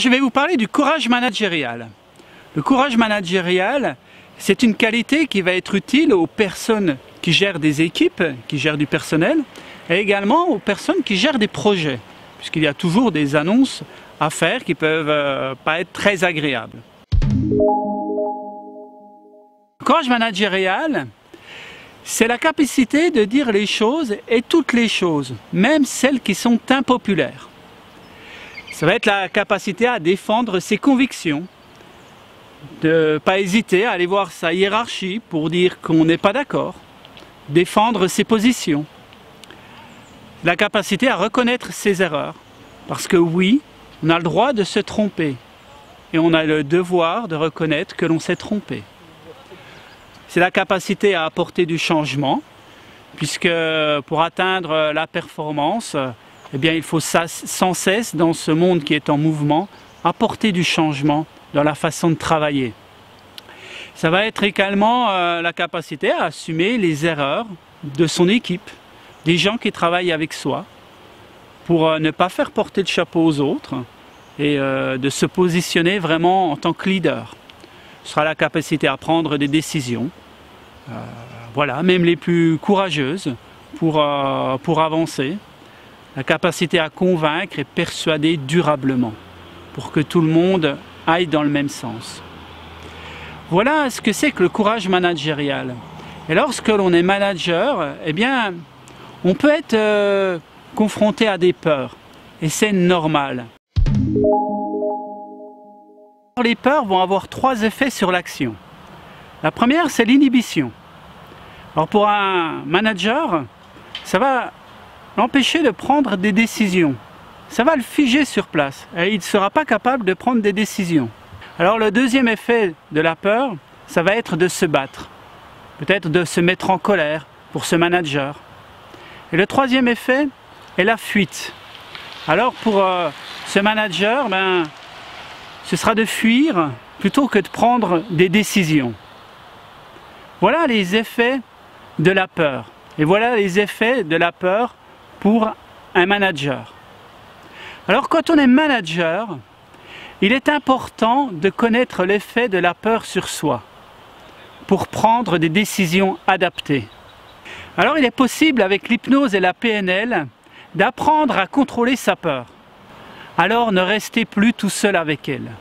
Je vais vous parler du courage managérial. Le courage managérial, c'est une qualité qui va être utile aux personnes qui gèrent des équipes, qui gèrent du personnel, et également aux personnes qui gèrent des projets, puisqu'il y a toujours des annonces à faire qui peuvent pas être très agréables. Le courage managérial, c'est la capacité de dire les choses et toutes les choses, même celles qui sont impopulaires. Ça va être la capacité à défendre ses convictions, de ne pas hésiter à aller voir sa hiérarchie pour dire qu'on n'est pas d'accord, défendre ses positions. La capacité à reconnaître ses erreurs, parce que oui, on a le droit de se tromper et on a le devoir de reconnaître que l'on s'est trompé. C'est la capacité à apporter du changement, puisque pour atteindre la performance, eh bien, il faut sans cesse, dans ce monde qui est en mouvement, apporter du changement dans la façon de travailler. Ça va être également la capacité à assumer les erreurs de son équipe, des gens qui travaillent avec soi, pour ne pas faire porter le chapeau aux autres et de se positionner vraiment en tant que leader. Ce sera la capacité à prendre des décisions, voilà, même les plus courageuses, pour avancer. La capacité à convaincre et persuader durablement, pour que tout le monde aille dans le même sens. Voilà ce que c'est que le courage managérial. Et lorsque l'on est manager, eh bien, on peut être confronté à des peurs, et c'est normal. Les peurs vont avoir trois effets sur l'action. La première, c'est l'inhibition. Alors pour un manager, ça va l'empêcher de prendre des décisions. Ça va le figer sur place et il ne sera pas capable de prendre des décisions. Alors le deuxième effet de la peur, ça va être de se battre. Peut-être de se mettre en colère pour ce manager. Et le troisième effet est la fuite. Alors pour ce manager, ce sera de fuir plutôt que de prendre des décisions. Voilà les effets de la peur. Et voilà les effets de la peur pour un manager. Alors quand on est manager, il est important de connaître l'effet de la peur sur soi pour prendre des décisions adaptées. Alors il est possible avec l'hypnose et la PNL d'apprendre à contrôler sa peur. Alors ne restez plus tout seul avec elle.